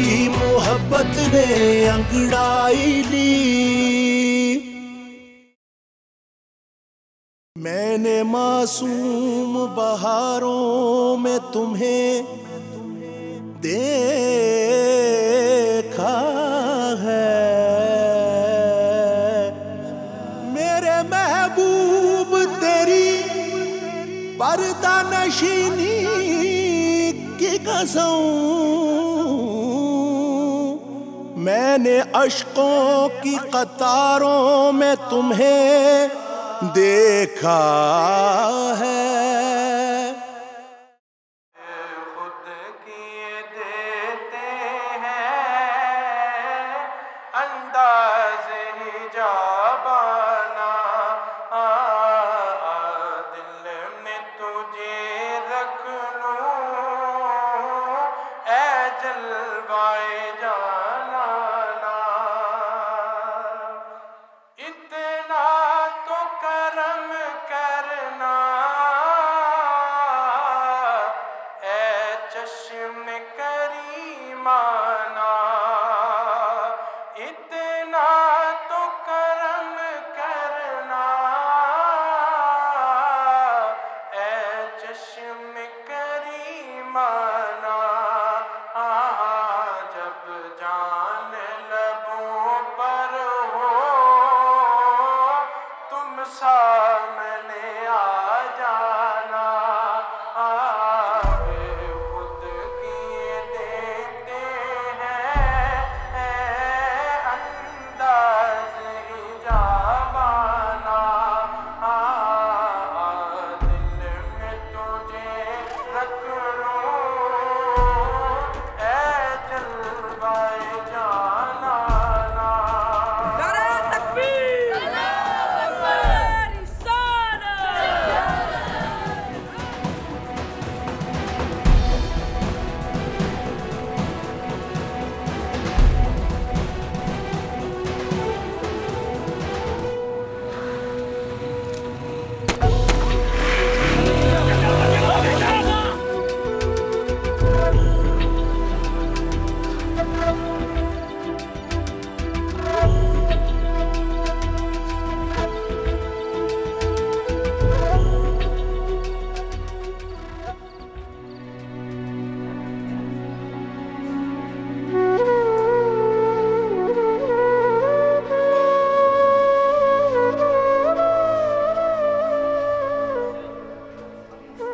मेरी मोहब्बत ने अंगड़ाई ली। मैंने मासूम बहारों में तुम्हें देखा है, मेरे महबूब तेरी पर्दा नशीनी की कसम, मैंने अश्कों की कतारों में तुम्हें देखा है। खुद किए देते हैं अंदाज ही जाबाना, दिल में तुझे रख लूं ऐ जलवाए जाना ना, इतना तो करम करना ऐ चश्म करीमाना, इतना तो करम करना ऐ चश्म करीमाना, जब जान लबों पर हो तुम सामने आ जाना, खुद किए देते हैं अंदाज ही जाबाना, दिल में तुझे रख लूं ऐ जलवाए जाना ना।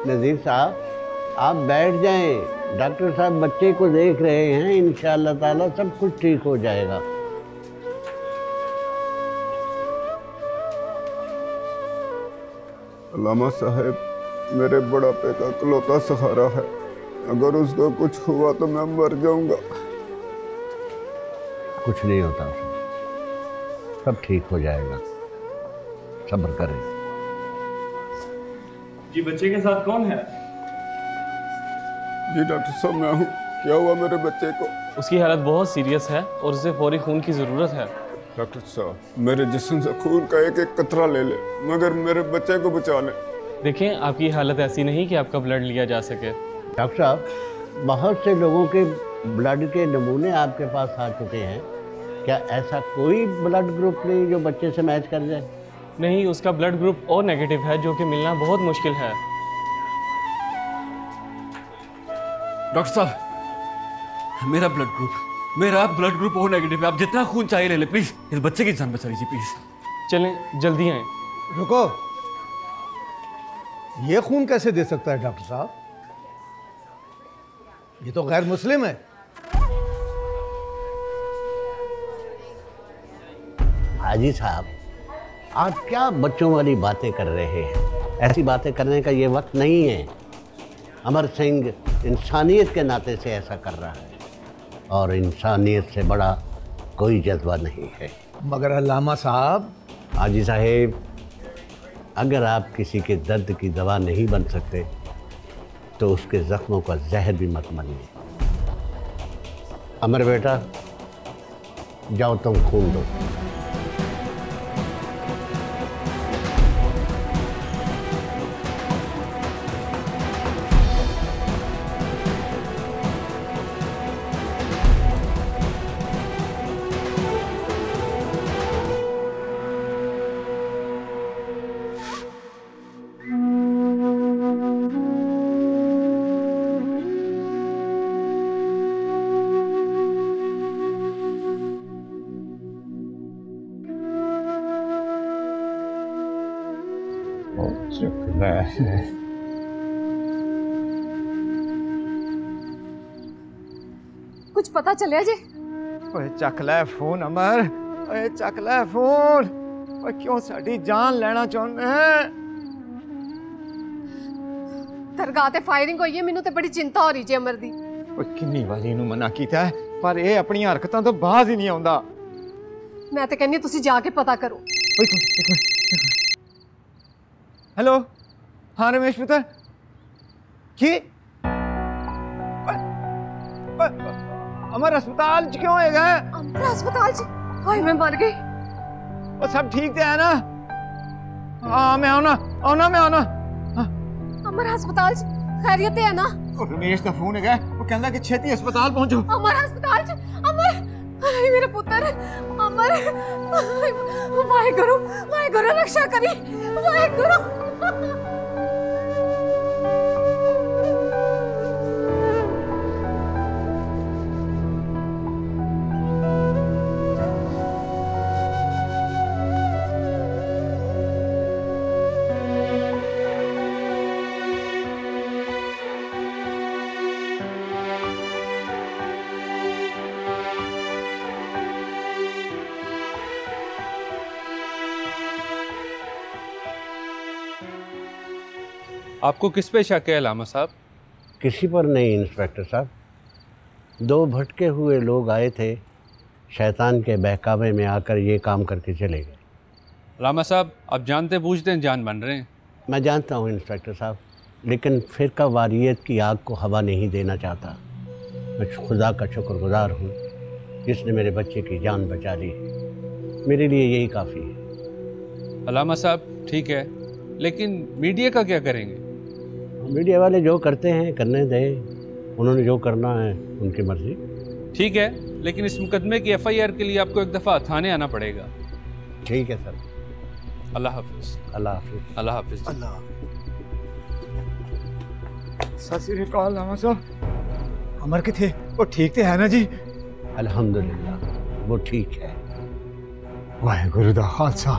नज़ीर साहब आप बैठ जाएं, डॉक्टर साहब बच्चे को देख रहे हैं, इंशाअल्लाह ताला सब कुछ ठीक हो जाएगा। अल्लामा साहब मेरे बुढ़ापे का इकलौता सहारा है, अगर उसको कुछ हुआ तो मैं मर जाऊंगा। कुछ नहीं होता उसे, सब ठीक हो जाएगा, सब्र करें। जी बच्चे के साथ कौन है? जी डॉक्टर साहब मैं हूँ। क्या हुआ मेरे बच्चे को? उसकी हालत बहुत सीरियस है और उसे फौरी खून की ज़रूरत है। डॉक्टर साहब मेरे जिस्म से खून का एक एक कतरा ले ले, मगर मेरे बच्चे को बचा ले। देखें आपकी हालत ऐसी नहीं कि आपका ब्लड लिया जा सके। डॉक्टर साहब बहुत से लोगों के ब्लड के नमूने आपके पास आ चुके हैं, क्या ऐसा कोई ब्लड ग्रुप नहीं जो बच्चे से मैच कर जाए? नहीं, उसका ब्लड ग्रुप ओ नेगेटिव है जो कि मिलना बहुत मुश्किल है। डॉक्टर साहब मेरा ब्लड ग्रुप ओ नेगेटिव है, आप जितना खून चाहिए ले ले प्लीज, इस बच्चे की जान बचा लीजिए प्लीज। चलें जल्दी आएं। रुको, ये खून कैसे दे सकता है डॉक्टर साहब? ये तो गैर मुस्लिम है। हाजी साहब आप क्या बच्चों वाली बातें कर रहे हैं? ऐसी बातें करने का ये वक्त नहीं है। अमर सिंह इंसानियत के नाते से ऐसा कर रहा है और इंसानियत से बड़ा कोई जज्बा नहीं है। मगर अल्लामा साहब। हाजी साहेब अगर आप किसी के दर्द की दवा नहीं बन सकते तो उसके ज़ख्मों का जहर भी मत बनिए। अमर बेटा जाओ तुम खून दो। कुछ पता चलिया जी? ओए चक लै फोन अमर, ओए चक लै फोन। ओए क्यों साडी जान लेना चाहुंदे हैं? दरगाह ते फायरिंग होई है, मैनू ते बड़ी चिंता हो रही जी अमर दी। ओए किन्नी वारी इनू मना कीता है पर ये अपनी हरकतां तो बाज ही नहीं आउंदा। मैं ते कहनी तुसी जाके पता करो। ओए एक मिनट। हेलो, हाँ रमेश पुत्र की अमर अस्पताल च क्यों होएगा? अमर अस्पताल च? हाय मैं मर गई। वो सब ठीक तो है ना? हाँ मैं आना मैं आना। अमर अस्पताल च खैरियत है ना? रमेश का फोन है, वो कहता कि छेती अस्पताल पहुंचो। अमर अस्पताल च? अमर, हाय मेरा पुत्र अमर, वाहेगुरु रक्षा करी, वाहेगुरु। आपको किस पे शक है लामा साहब? किसी पर नहीं इंस्पेक्टर साहब। 2 भटके हुए लोग आए थे, शैतान के बहकावे में आकर ये काम करके चले गए। लामा साहब आप जानते बूझते जान बन रहे हैं। मैं जानता हूँ इंस्पेक्टर साहब, लेकिन फ़िरका वारियत की आग को हवा नहीं देना चाहता। मैं खुदा का शुक्रगुजार हूँ जिसने मेरे बच्चे की जान बचा ली। मेरे लिए यही काफ़ी है। लामा साहब ठीक है, लेकिन मीडिया का क्या करेंगे? मीडिया वाले जो करते हैं करने दें, उन्होंने जो करना है उनकी मर्जी। ठीक है, लेकिन इस मुकदमे की FIR के लिए आपको एक दफ़ा थाने आना पड़ेगा। ठीक है सर। अल्लाह हाफिज़। अल्लाह हाफिज़। अल्लाह हाफिज़। अल्लाह। सत श्री अकाल लामा साहब, अमर किथे? वो ठीक तो है ना जी? अल्हम्दुलिल्लाह वो ठीक है। वाहेगुरु दा खालसा,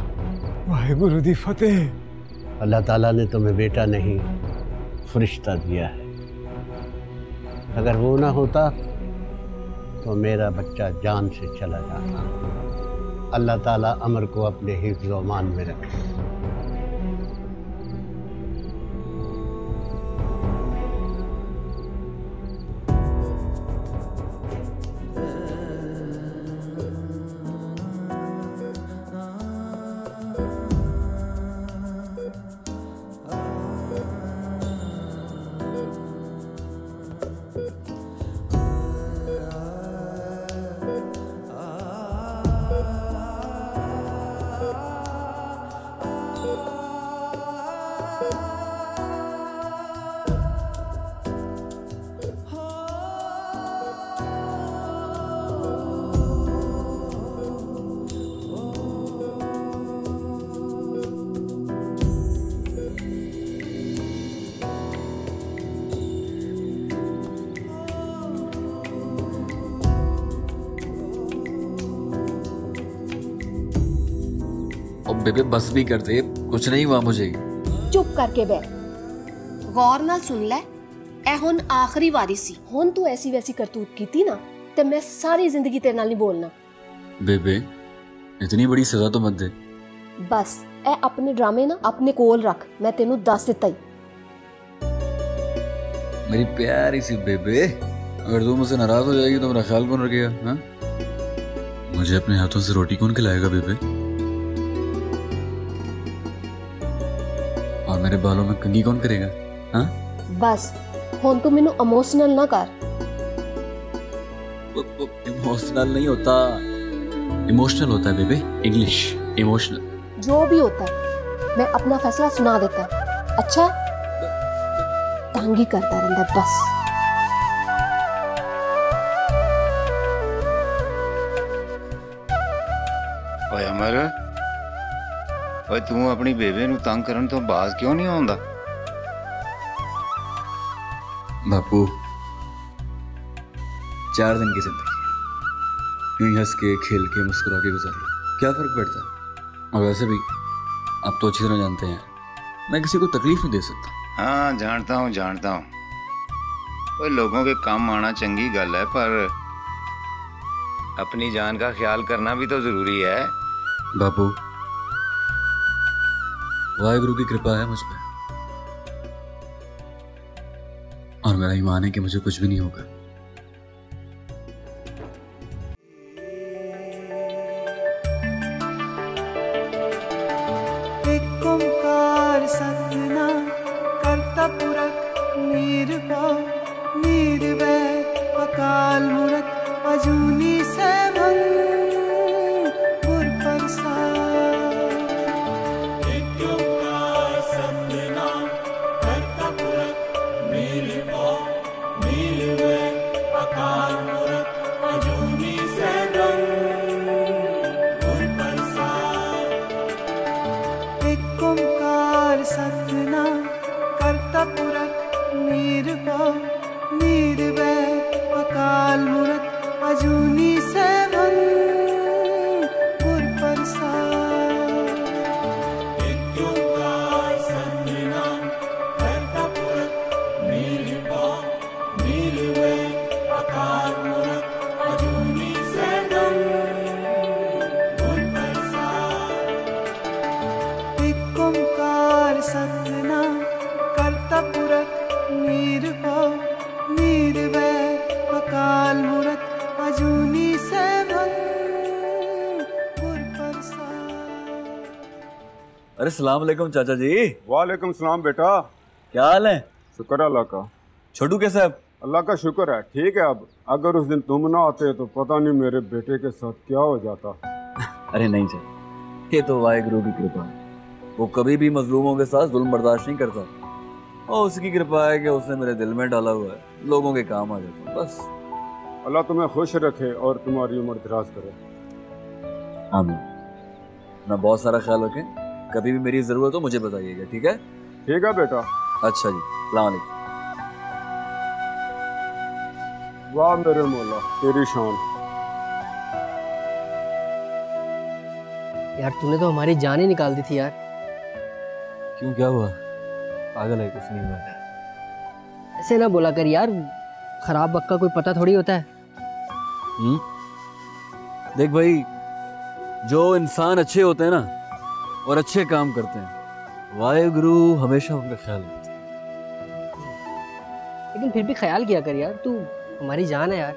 वाहेगुरु दी फतेह। अल्लाह ताला ने तुम्हें बेटा नहीं फरिश्ता दिया है। अगर वो ना होता तो मेरा बच्चा जान से चला जाता। अल्लाह ताला अमर को अपने हिफ्ज़ व मान में रखे। बेबे बस भी कर दे, कुछ नहीं हुआ मुझे। चुप करके बैठ, गौर नाल सुन ले। ए हुन आखिरी वारी सी। हुन तू ऐसी वैसी करतूत कीती ना ते मैं सारी जिंदगी तेरे नाल नहीं बोलना। बेबे इतनी बड़ी सजा तो मत दे। बस ए अपने ड्रामे ना अपने कोल रख, मैं तेनू दस दिता ही। मेरी प्यारी सी बेबे, अगर तू मुझसे नाराज हो जाएगी तो मेरा ख्याल कौन रखेगा? हाँ, मुझे अपने हाथों से रोटी कौन खिलाएगा बेबे? और मेरे बालों में कंघी कौन करेगा? हाँ बस हुन तू मेनू इमोशनल ना कर। इमोशनल नहीं होता, इमोशनल होता है बेबे, इंग्लिश इमोशनल। जो भी होता है मैं अपना फैसला सुना देता। अच्छा तंग ही करता रहता बस। ओए अमर, ओए तू अपनी बेबे नू तंग करन तो बाज क्यों नहीं आउंदा? बापू 4 दिन की जिंदगी यूं ही हंस के खेल के मुस्कुरा के गुजार लो, क्या फर्क पड़ता है? और वैसे भी आप तो अच्छी तरह जानते हैं मैं किसी को तकलीफ नहीं दे सकता। हाँ जानता हूँ वो लोगों के काम आना चंगी गल है, पर अपनी जान का ख्याल करना भी तो जरूरी है। बापू, वाहेगुरु की कृपा है मुझ पे, और मेरा ईमान है कि मुझे कुछ भी नहीं होगा। एक ओंकार सतनाम करता पुरख निर्भव निर्वैर अकाल मूरत अजूनी सैभं गुर प्रसाद। एक ओंकार सतनाम करता पुरख निर्भव निर्वैर अकाल मूरत अजूनी सैभं गुर प्रसाद। एक ओंकार सतनाम करता पुरख निर्भव निर्वैर अकाल मूरत अजूनी सैभं गुर प्रसाद। एक ओंकार सतनाम करता पुरख निर्भव निर्वैर अकाल मूरत अजूनी सैभं गुर प्रसाद। एक ओंकार सतनाम करता पुरख निर्भव निर्वैर अकाल मूरत अजूनी सैभं गुर प्रसाद। अरे सलाम अलैकुम चाचा जी। वालेकुम सलाम बेटा, क्या हाल है? शुक्र अल्लाह का। छोटू कैसा है? अल्लाह का शुक्र है, ठीक है। अब अगर उस दिन तुम ना आते तो पता नहीं मेरे बेटे के साथ क्या हो जाता। अरे नहीं चाचा, ये तो वाहेगुरु की कृपा है। वो कभी भी मजलूमों के साथ जुल्म बर्दाश्त नहीं करता, और उसकी कृपा है कि उसने मेरे दिल में डाला हुआ है, लोगों के काम आ जाता है बस। अल्लाह तुम्हें खुश रखे और तुम्हारी उम्र दराज करे। आमीन। अपना बहुत सारा ख्याल रखें, कभी भी मेरी जरूरत हो मुझे बताइएगा, ठीक है? ठीक है बेटा। अच्छा जी, अस्सलाम वालेकुम। वाह मेरे मौला, तेरी शान। यार तूने तो हमारी जान ही निकाल दी थी यार। क्यों, क्या हुआ? पागल है, कुछ नहीं हुआ। ऐसे ना बोला कर यार, खराब वक्त का कोई पता थोड़ी होता है। देख भाई, जो इंसान अच्छे होते हैं ना और अच्छे काम करते हैं, वाहेगुरु हमेशा उनका ख्याल रखते हैं। लेकिन फिर भी ख्याल किया कर यार, तू हमारी जान है यार।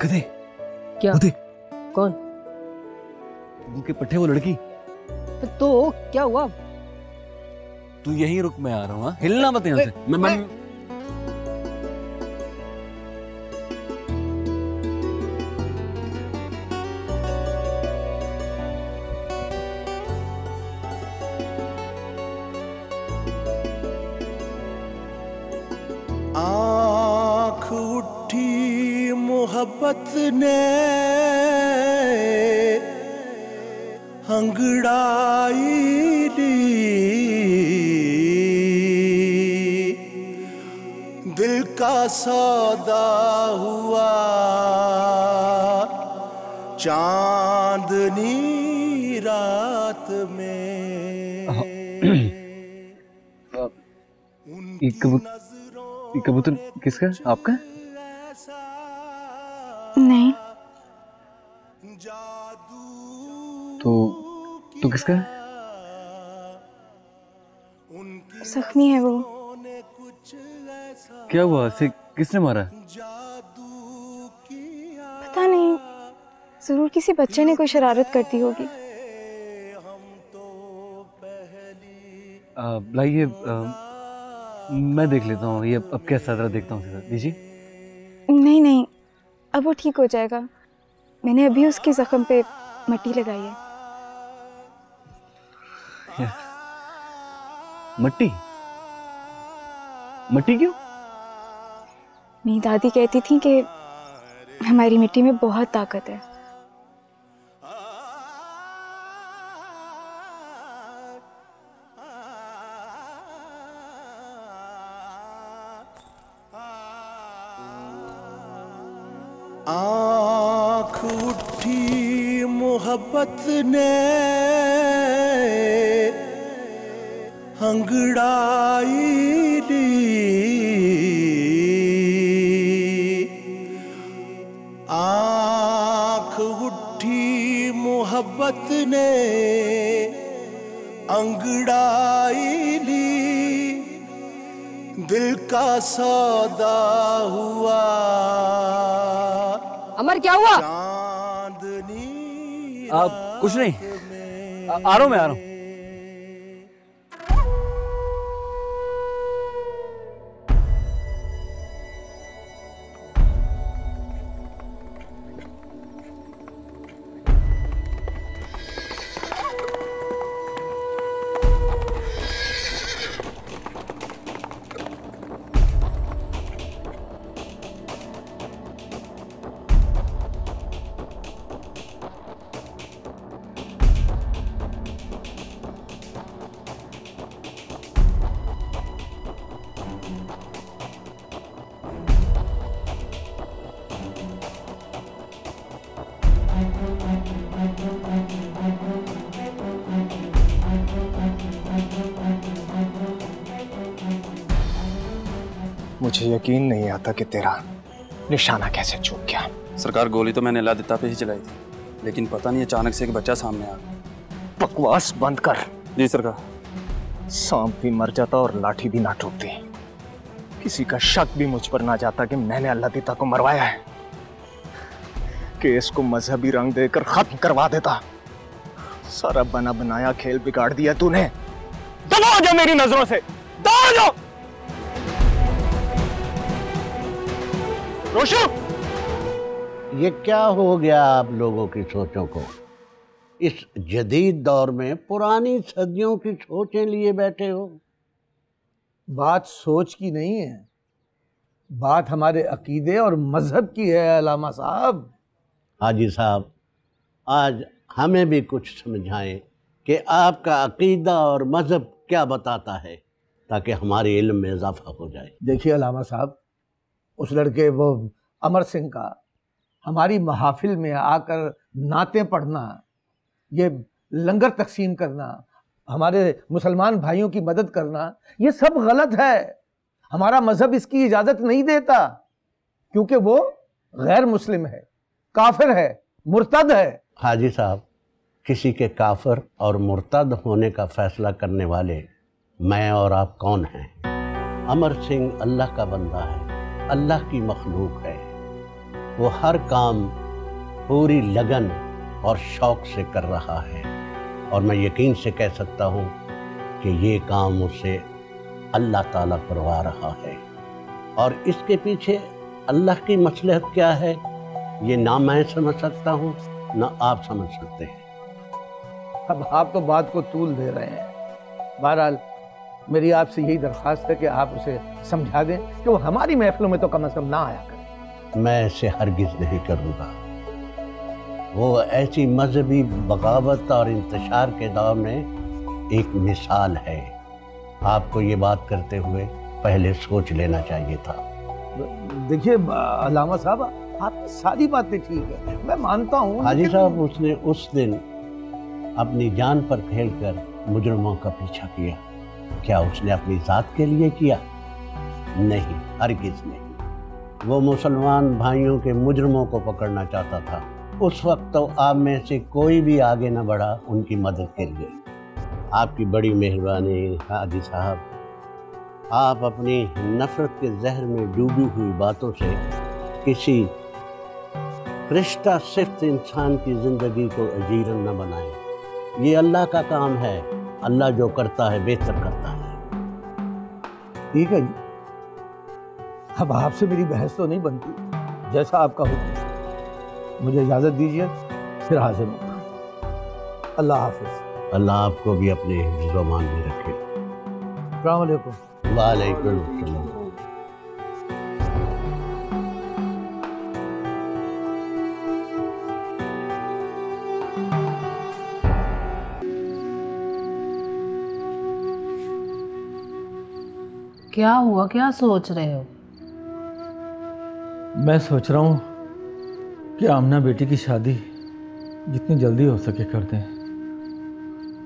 कदे क्या? कौन? उनके पट्टे, वो लड़की। तो क्या हुआ? तू यहीं रुक, मैं आ रहा हूँ। हिलना मत यहाँ से। मैं आँख उठी मोहब्बत ने अंगड़ाई ली, दिल का सौदा हुआ चांदनी रात में। ये कबूतर किसका है? आपका? नहीं। तो किसका है? जख्मी है वो। क्या हुआ? इसे किसने मारा? पता नहीं, जरूर किसी बच्चे ने कोई शरारत कर दी होगी। लाइए, मैं देख लेता हूँ। ये अब कैसा, जरा देखता हूँ। दीजिए। नहीं नहीं, अब वो ठीक हो जाएगा। मैंने अभी उसके जख्म पे मट्टी लगाई है। मट्टी? मिट्टी क्यों? मेरी दादी कहती थी कि हमारी मिट्टी में बहुत ताकत है। आँख उठी मोहब्बत ने अंगड़ाई दी, आँख उठी मोहब्बत ने अंगड़ाई ली, दिल का सौदा हुआ। अमर क्या हुआ? कुछ नहीं, आ रहा हूं मैं, आ रहा हूं। मुझे यकीन नहीं आता कि तेरा निशाना कैसे चूक गया। सरकार, गोली तो मैंने लादिता पे ही चलाई थी, लेकिन पता नहीं अचानक से एक बच्चा सामने आ गया। बकवास बंद कर। जी सरकार। सांप भी मर जाता और लाठी भी ना टूटती। किसी का शक भी मुझ पर ना जाता कि मैंने लादिता को मरवाया है। केस को मजहबी रंग देकर खत्म करवा देता। सारा बना बनाया खेल बिगाड़ दिया तूने। दबा जा मेरी नजरों से, दबा जा। रोशो, ये क्या हो गया आप लोगों की सोचों को? इस जदीद दौर में पुरानी सदियों की सोचें लिए बैठे हो। बात सोच की नहीं है, बात हमारे अकीदे और मजहब की है अलामा साहब। हाजी साहब, आज हमें भी कुछ समझाएं कि आपका अकीदा और मजहब क्या बताता है, ताकि हमारे इल्म में इजाफा हो जाए। देखिए अलामा साहब, उस लड़के वो अमर सिंह का हमारी महफिल में आकर नाते पढ़ना, ये लंगर तकसीम करना, हमारे मुसलमान भाइयों की मदद करना, ये सब गलत है। हमारा मजहब इसकी इजाज़त नहीं देता, क्योंकि वो गैर मुस्लिम है, काफिर है, मुर्तद है। हाजी साहब, किसी के काफिर और मुर्तद होने का फैसला करने वाले मैं और आप कौन हैं? अमर सिंह अल्लाह का बंदा है, अल्लाह की मखलूक है। वो हर काम पूरी लगन और शौक से कर रहा है, और मैं यकीन से कह सकता हूँ कि ये काम उसे अल्लाह ताला करवा रहा है। और इसके पीछे अल्लाह की मसलहत क्या है, ये ना मैं समझ सकता हूँ ना आप समझ सकते हैं। अब आप तो बात को तूल दे रहे हैं। बहरहाल मेरी आपसे यही दरख्वास्त है कि आप उसे समझा दें कि वो हमारी महफिलों में तो कम से कम ना आया करे। मैं ऐसे हरगिज नहीं करूँगा। वो ऐसी मजहबी बगावत और इंतशार के दौर में एक मिसाल है। आपको ये बात करते हुए पहले सोच लेना चाहिए था। देखिए अलामा साहब, आपकी सारी बातें ठीक है, मैं मानता हूँ। हाजी साहब, उसने उस दिन अपनी जान पर खेलकर मुजरिमों का पीछा किया। क्या उसने अपनी जात के लिए किया? नहीं, हरगिज नहीं। वो मुसलमान भाइयों के मुजरिमों को पकड़ना चाहता था। उस वक्त तो आप में से कोई भी आगे न बढ़ा उनकी मदद के लिए। आपकी बड़ी मेहरबानी हाजी साहब। आप अपनी नफरत के जहर में डूबी हुई बातों से किसी रिश्ता सिर्फ इंसान की ज़िंदगी को अजीरन न बनाएं। ये अल्लाह का काम है। अल्लाह जो करता है बेहतर करता है। ठीक है जी, अब आपसे मेरी बहस तो नहीं बनती, जैसा आपका हुक्म। मुझे इजाज़त दीजिए, फिर हाजिर हूँ। अल्लाह हाफिज़। अल्लाह आपको भी अपने हिफ्ज़-ओ-मान में रखे। अस्सलाम वालेकुम। वालेकुम अस्सलाम। क्या हुआ, क्या सोच रहे हो? मैं सोच रहा हूँ कि आमना बेटी की शादी जितनी जल्दी हो सके कर दें।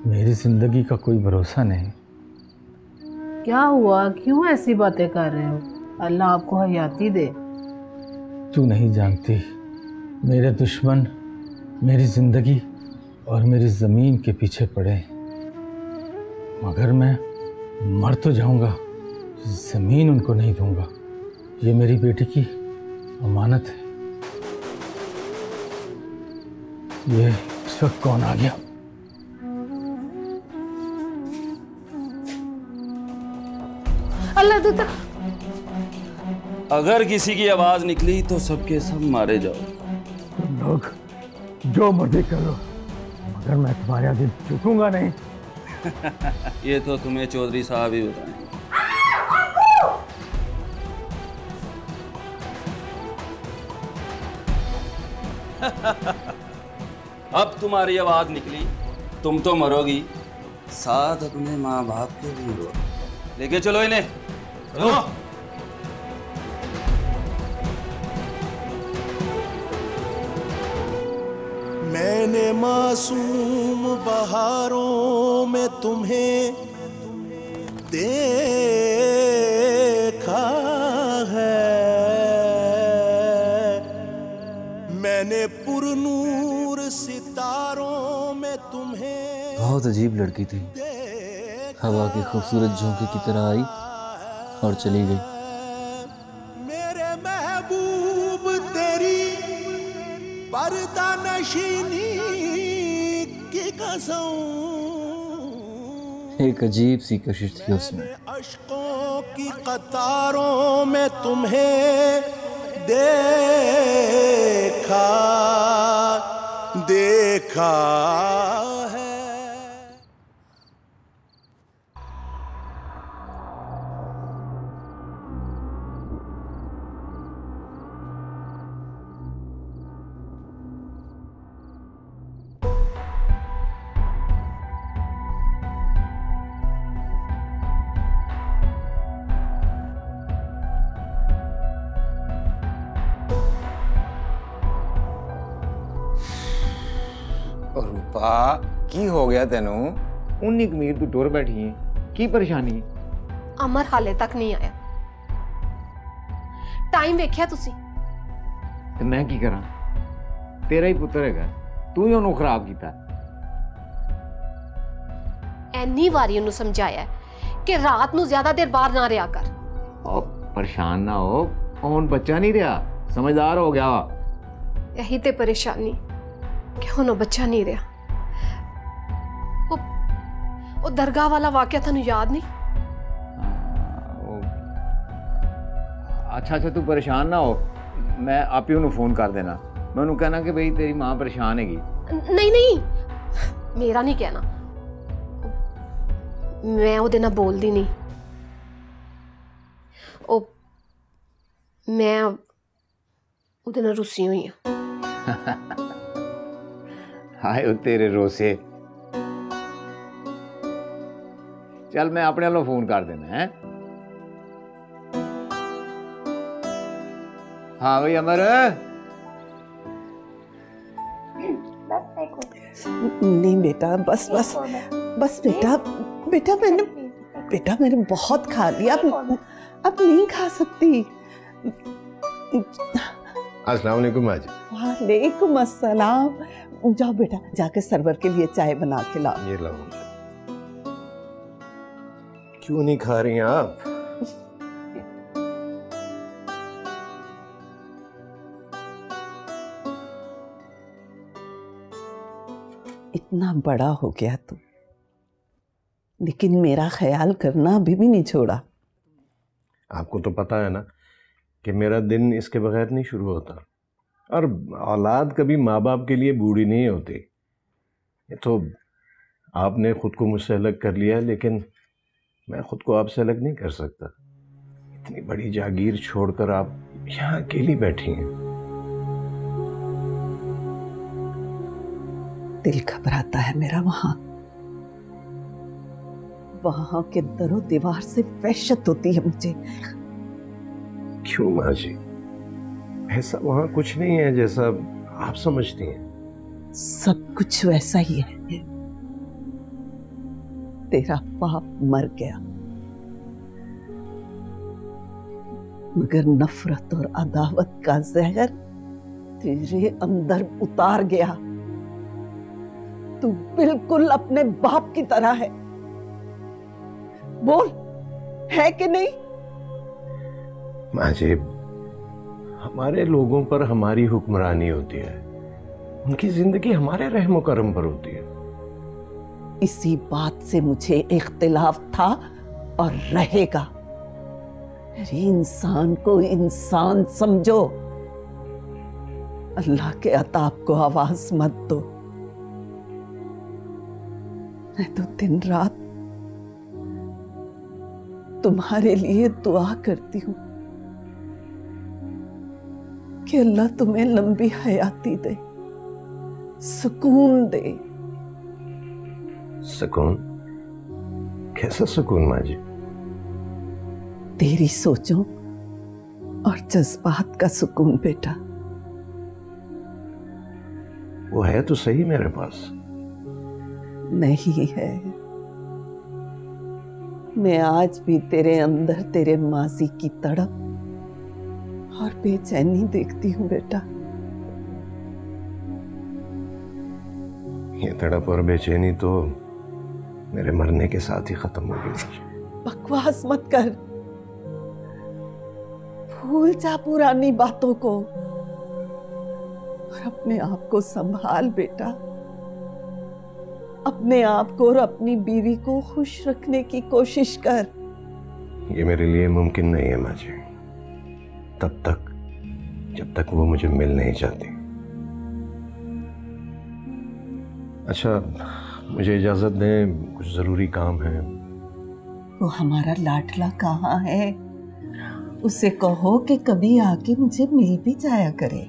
मेरी जिंदगी का कोई भरोसा नहीं। क्या हुआ, क्यों ऐसी बातें कर रहे हो? अल्लाह आपको हयाती दे। तू नहीं जानती, मेरे दुश्मन मेरी जिंदगी और मेरी जमीन के पीछे पड़े, मगर मैं मर तो जाऊंगा, जमीन उनको नहीं दूंगा। ये मेरी बेटी की अमानत है। ये इस वक्त कौन आ गया? अल्लाह दूता। अगर किसी की आवाज निकली तो सबके सब मारे जाओ। तुम लोग जो मर्जी कर लो, मगर मैं तुम्हारे आगे झुकूंगा नहीं। ये तो तुम्हें चौधरी साहब ही बताएं। अब तुम्हारी आवाज निकली, तुम तो मरोगी, साथ अपने माँ बाप के भी मरो। लेके चलो इन्हें, चलो। मैंने मासूम बहारों में तुम्हें देखा है, मैंने पुरनूर सितारों में तुम्हें। बहुत अजीब लड़की थी, हवा के खूबसूरत झोंके की तरह आई और चली गई। मेरे महबूब तेरी पर्दा नशीनी की कसम, एक अजीब सी कशिश थी उसमें। अश्कों की कतारों में तुम्हें देखा है। रूपा की हो गया तेनू? उन्नी कमीर तू टुर बैठी है, की परेशानी? अमर हाले तक नहीं आया। टाइम वेख्या तुसी? ते मैं की करा? तेरा ही पुत्र है, तू ही उन्होंने खराब किया। एनी बारी उन्होंने समझाया कि रात नू ज्यादा देर बाहर ना रहा कर। और परेशान ना हो, कौन बच्चा नहीं रहा, समझदार हो गया। यही ते परेशानी कि हुन बच्चा नहीं रहा। वो दरगाह वाला वाकया थानू याद नहीं? अच्छा तू परेशान ना हो, मैं आप ही उन्हें फोन कर देना। मैं उन्हें कहना कि भाई तेरी मां परेशान हैगी। नहीं, मेरा नहीं कहना, मैं ਉਹਦੇ ਨਾਲ बोलदी नहीं। मैं ਉਹਦੇ ਨਾਲ रुसी हुई हूं। हाय तेरे रोसे। चल मैं अपने वालों फोन कर देना है। हाँ भाई अमर। नहीं बेटा, बस बस बस बेटा मैंने बहुत खा लिया, अब नहीं खा सकती। अस्सलाम वालेकुम माजी। वालेकुम अस्सलाम। जाओ बेटा, जाके सरवर के लिए चाय बना के लाओ। ये लाओ। क्यों नहीं खा रही आप? इतना बड़ा हो गया तू, लेकिन मेरा ख्याल करना अभी भी नहीं छोड़ा। आपको तो पता है ना कि मेरा दिन इसके बगैर नहीं शुरू होता, और औलाद कभी माँ बाप के लिए बूढ़ी नहीं होती। ये तो आपने खुद को मुझसे अलग कर लिया, लेकिन मैं खुद को आपसे अलग नहीं कर सकता। इतनी बड़ी जागीर छोड़कर आप यहाँ अकेली बैठी हैं। दिल घबराता है मेरा वहां। वहां के दरो दीवार से वहशत होती है मुझे। क्यों माँ जी? ऐसा वहां कुछ नहीं है जैसा आप समझती हैं। सब कुछ वैसा ही है। तेरा बाप मर गया, मगर नफरत और अदावत का जहर तेरे अंदर उतार गया। तू बिल्कुल अपने बाप की तरह है। बोल, है कि नहीं? माँ जी, हमारे लोगों पर हमारी हुक्मरानी होती है, उनकी जिंदगी हमारे रहमो करम पर होती है। इसी बात से मुझे इख्तिलाफ था और रहेगा। इंसान को इंसान समझो, अल्लाह के अताब को आवाज मत दो। मैं तो दिन रात तुम्हारे लिए दुआ करती हूं कि अल्लाह तुम्हें लंबी हयाती दे, सुकून दे। सुकून? कैसा सुकून माँ जी? तेरी सोचों और जज्बात का सुकून बेटा। वो है तो सही मेरे पास। नहीं है। मैं आज भी तेरे अंदर तेरे माजी की तड़प और बेचैनी देखती हूँ बेटा। ये तड़प और बेचैनी तो मेरे मरने के साथ ही खत्म हो गई। बकवास मत कर, भूल जा पुरानी बातों को और अपने आप को संभाल बेटा। अपने आप को और अपनी बीवी को खुश रखने की कोशिश कर। ये मेरे लिए मुमकिन नहीं है माँ जी, तब तक जब तक वो मुझे मिल नहीं चाहती। अच्छा, मुझे इजाजत दें, कुछ जरूरी काम है। वो हमारा लाडला कहाँ है? उसे कहो कि कभी आके मुझे मिल भी जाया करे।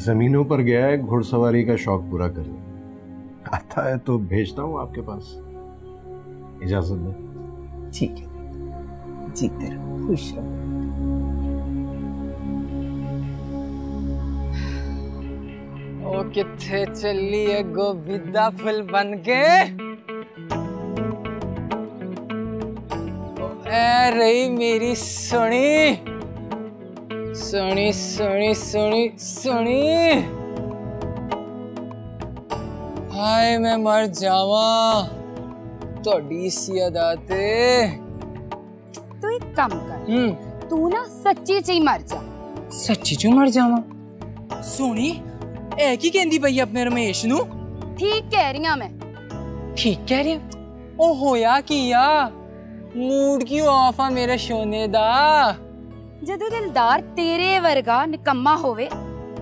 जमीनों पर गया है घुड़सवारी का शौक पूरा करने। आता है तो भेजता हूँ आपके पास। इजाजत दें। ठीक है, जीते रहो, खुश रहो। ओ किथे चली है गोविंदा फुल बन के? ऐ रही मेरी सोनी सोनी सोनी सोनी सोनी। हाय मैं मर जावा तोड़ी सी अदा ते। तू एक काम कर, तू ना सच्ची च ही मर जा। सच्ची च मर जावा? सोनी ऐ की कहंदी पई अपने रमेश नू? ठीक कह रही हां मैं। ठीक कह रही? ओ होया किया? मूड क्यों ऑफ आ मेरे सोने दा? जदों दिलदार तेरे वर्गा निकम्मा होवे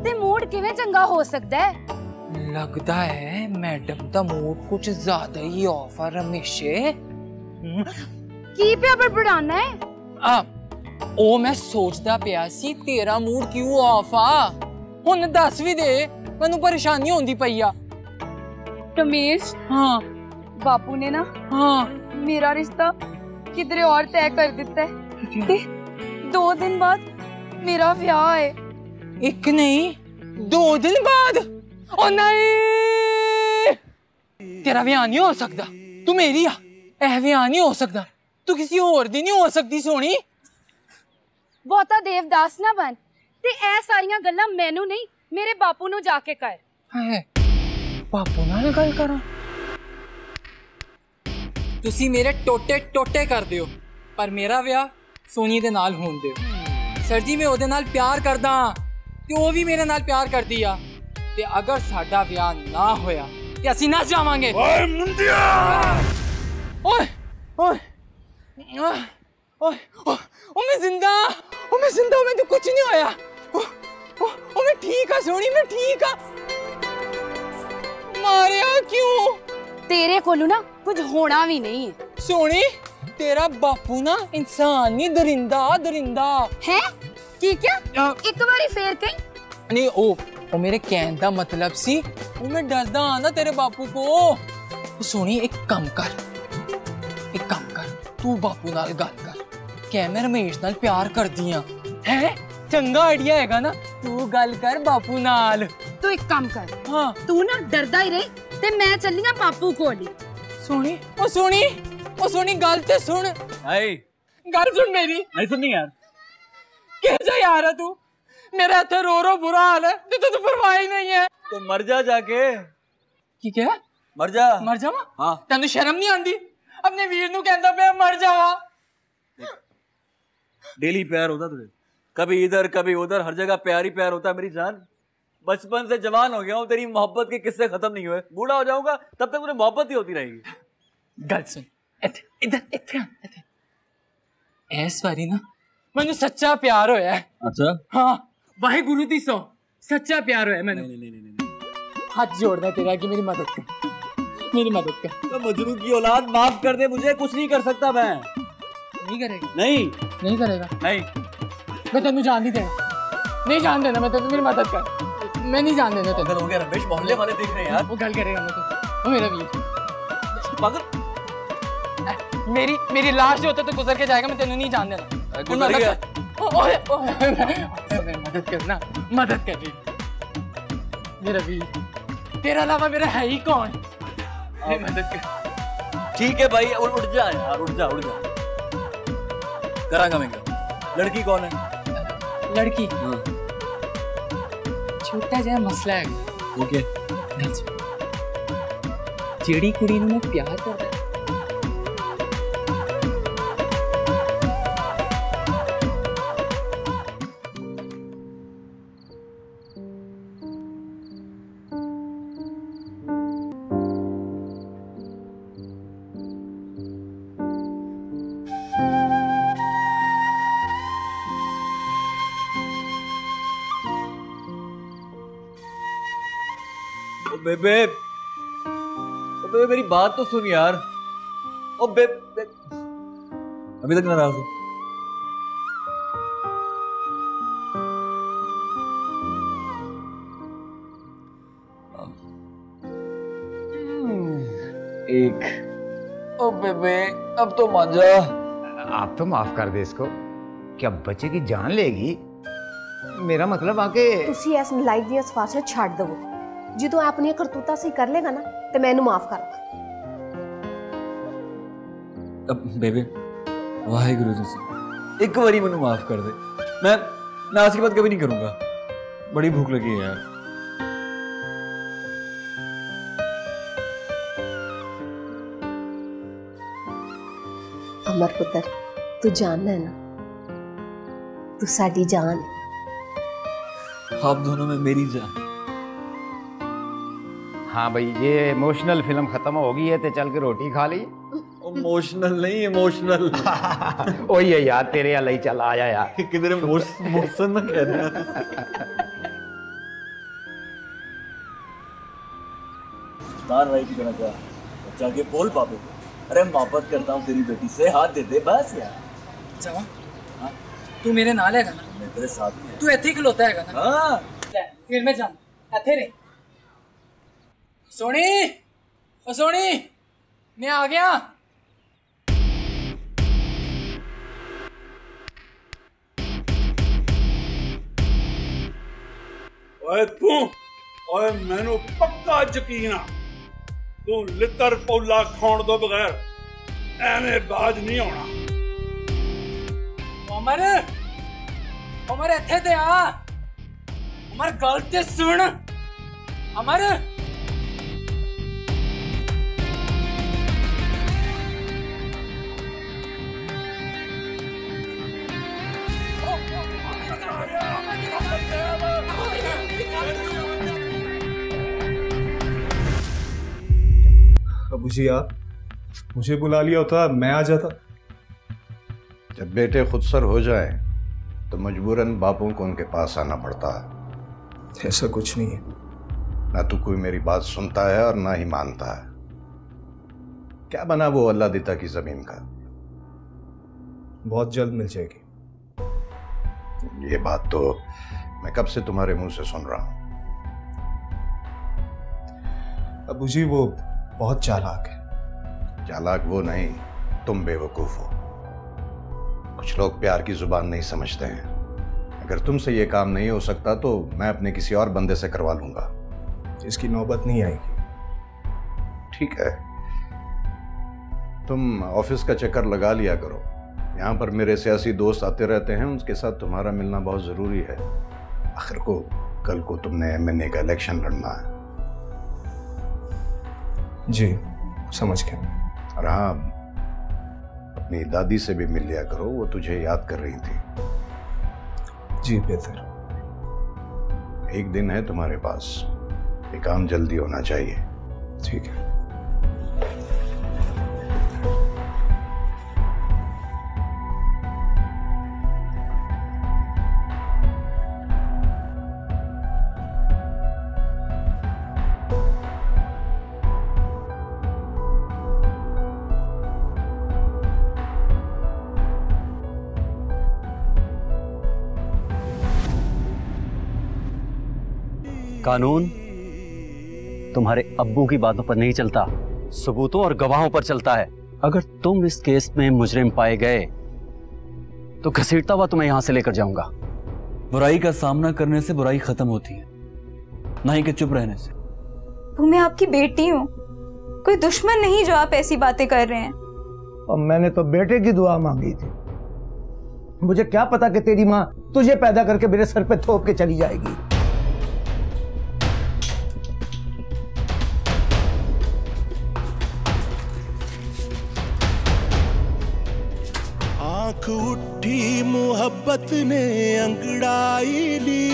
ते मूड किवें चंगा हो सकदा है? लगदा है मैडम दा मूड कुछ ज्यादा ही ऑफ आ रमेशे। की पे बड़बड़ाना है? ओ मैं सोचदा पिया सी तेरा मूड क्यों ऑफ आ। हुन दस भी दे, मैनू परेशानी होंदी पई आ। रमेश, हाँ बापू ने ना मेरा रिश्ता किधरे और तय कर दिता है। 2 दिन बाद मेरा ब्याह है। एक नहीं 2 दिन बाद? ओ नहीं, तेरा ब्याह नहीं हो सकता। तू मेरी आ, ऐ ब्याह नहीं हो सकता। तू किसी और दी नहीं हो सकती सोनी। बहुता देवदास ना बन ते ऐ सारियां गल्लां मैनू नहीं मेरे बापू नू जाके कर। बापू नाल गल करा? तुसी मेरे टोटे टोटे कर दियो पर मेरा ब्याह सोनी दे नाल होण दियो। सर जी मैं ओदे नाल प्यार करदा ते ओ भी मेरे नाल प्यार करदी आ ते अगर साडा ब्याह ना होया ते असीं नस जावांगे। ओए मुंडिया! ओए ओए ओए ओ मैं जिंदा, ओ मैं जिंदा, मैं तो कुछ नहीं होया। ओ मैं ठीक आ सोनी, मैं ठीक आ। मारिया क्यों? तेरे कोलू ना कुछ होना भी नहीं है। सोनी तेरा बापू ना इंसान नहीं, दरिंदा दरिंदा है। की क्या? एक बारी फेर कहीं नहीं। ओ मेरे कहने का मतलब सी वो मैं डरदा ना तेरे बापू को। सोनी एक काम कर, एक काम कर, तू बापू नाल गल कर कि मैं रमेश नाल प्यार कर दिया है। चंगा आइडिया हैगा ना, तू गल कर बापू नाल। तू एक काम कर, हाँ तू ना डरदा ही रही ते मैं चलिया बापू कोल। सोनी ओ सोनी ओ सोनी, गल ते सुन। हाय गल सुन मेरी। नहीं सुननी यार। कैसा यार है तू? मेरा इतना रो रो बुरा हाल है, तो परवाह ही नहीं है। तो मर जा जाके। की क्या? मर जा। मर जावा? हाँ। तेन शर्म नहीं आंदी? अपने वीर नू कहंदा पे मर जावा। डेली प्यार होता तुझे, कभी इधर कभी उधर, हर जगह प्यार ही प्यार होता है मेरी जान। बचपन से जवान हो गया हूँ, तेरी मोहब्बत के किस्से खत्म नहीं हुए। बूढ़ा हो जाऊंगा तब तक मुझे मोहब्बत ही होती रहेगी। गल सुन, इधर इधर ऐस बारी ना मैनू सच्चा प्यार होया है। अच्छा? हाँ, वाहिगुरु दी सौ सच्चा प्यार होया मैनू। हाथ जोड़ना तेरा कि मेरी मदद कर, मेरी मदद कर। तो मजनू की औलाद, माफ कर दे मुझे, कुछ नहीं कर सकता मैं। नहीं करेगा? नहीं करेगा। नहीं, मैं तेनू जान नहीं देना, नहीं जान देना मैं तेनू, मेरी मदद कर। मैं नहीं जान देना तेनू। अगर हो गया रमेश, मोहल्ले वाले देख रहे हैं यार। वो गल करेगा मैं तो, मेरा वीर पागल। मेरी लाश जो होता तो गुजर के जाएगा, मैं तेनू नहीं जान देना। गुजर गया। मदद करना, मदद कर रही मेरा वीर, तेरा अलावा मेरा है ही कौन? मदद कर। ठीक है भाई, उठ जा यार, उठ जा। करांगा मैं क्या? लड़की कौन है? लड़की छोटा जहा मसला है। ओके। जेड़ी कुड़ी नूं मैं प्यार करदा, बेबे मेरी बात तो सुन यार। ओ बेबे अभी तक नाराज हो? एक। ओ बेबे अब तो मान जा। आप तो माफ कर दे इसको। क्या बच्चे की जान लेगी? मेरा मतलब आके तुसी इस नलायक दी सिफारिशां छड्ड दवो। जो अपनी करतूता से कर लेगा ना तो मैं माफ कर। अब बेबे वाहिगुरु तुसी एक बारी मैनू माफ कर दे। मैं आज के बाद कभी नहीं करूंगा। बड़ी भूख लगी है यार। अमर पुत्र, तू जानना है ना, तू साडी जान है। आप दोनों में मेरी जान। हाँ भाई, ये इमोशनल फिल्म खत्म हो गई है तो चल के रोटी खा ली। इमोशनल नहीं, इमोशनल। वही है यार, तेरे यहाँ ही चल आया यार। किधर मोशन में कह रहा है। सुल्तान भाई की तरह जा के बोल बाबू, अरे मोहब्बत करता हूँ तेरी बेटी से, हाथ दे दे बस यार। जावा, तू मेरे नाल हैगा ना? मैं तेरे साथ में। तू इत्थे खलोता हैगा ना? हाँ। फिर मैं जा इत्थे रह। सोनी, ओ सोनी, मैं आ गया। ओए तू, ओए मैनू पक्का यकीन आ तू लितर पौला खाण तो बगैर एवें बाज नहीं आना। अमर इत्थे ते आ। अमर गल ते सुन। अमर अबूजी, आप मुझे बुला लिया होता मैं आ जाता। जब बेटे खुदसर हो जाए तो मजबूरन बापों को उनके पास आना पड़ता है। ऐसा कुछ नहीं है। ना तो कोई मेरी बात सुनता है और ना ही मानता है। क्या बना वो अल्लाह दिता की जमीन का? बहुत जल्द मिल जाएगी। ये बात तो मैं कब से तुम्हारे मुंह से सुन रहा हूं। अबूजी, वो बहुत चालाक है। चालाक वो नहीं, तुम बेवकूफ हो। कुछ लोग प्यार की जुबान नहीं समझते हैं। अगर तुमसे ये काम नहीं हो सकता तो मैं अपने किसी और बंदे से करवा लूंगा। इसकी नौबत नहीं आएगी। ठीक है, तुम ऑफिस का चक्कर लगा लिया करो। यहाँ पर मेरे सियासी दोस्त आते रहते हैं, उनके साथ तुम्हारा मिलना बहुत जरूरी है। आखिर को कल को तुमने एमएनए का इलेक्शन लड़ना है। जी समझ गया। और हाँ, अपनी दादी से भी मिल लिया करो, वो तुझे याद कर रही थी। जी बेहतर। एक दिन है तुम्हारे पास, ये काम जल्दी होना चाहिए। ठीक है। कानून तुम्हारे अब्बू की बातों पर नहीं चलता, सबूतों और गवाहों पर चलता है। अगर तुम इस केस में मुजरिम पाए गए तो घसीटता हुआ तुम्हें यहां से लेकर जाऊंगा। बुराई का सामना करने से बुराई खत्म होती है, नहीं कि चुप रहने से। वो मैं आपकी बेटी हूँ, कोई दुश्मन नहीं जो आप ऐसी बातें कर रहे हैं। और मैंने तो बेटे की दुआ मांगी थी। मुझे क्या पता कि तेरी माँ तुझे पैदा करके मेरे सर पे थोप के चली जाएगी। आंख उठी मोहब्बत ने अंगड़ाई ली,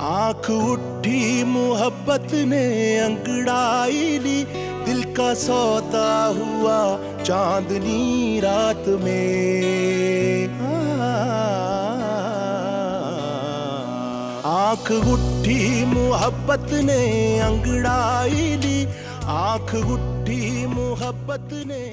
आंख उठी मोहब्बत ने अंगड़ाई ली, दिल का सौदा हुआ चांदनी रात में। आंख उठी मोहब्बत ने अंगड़ाई ली, आंख उठी मोहब्बत ने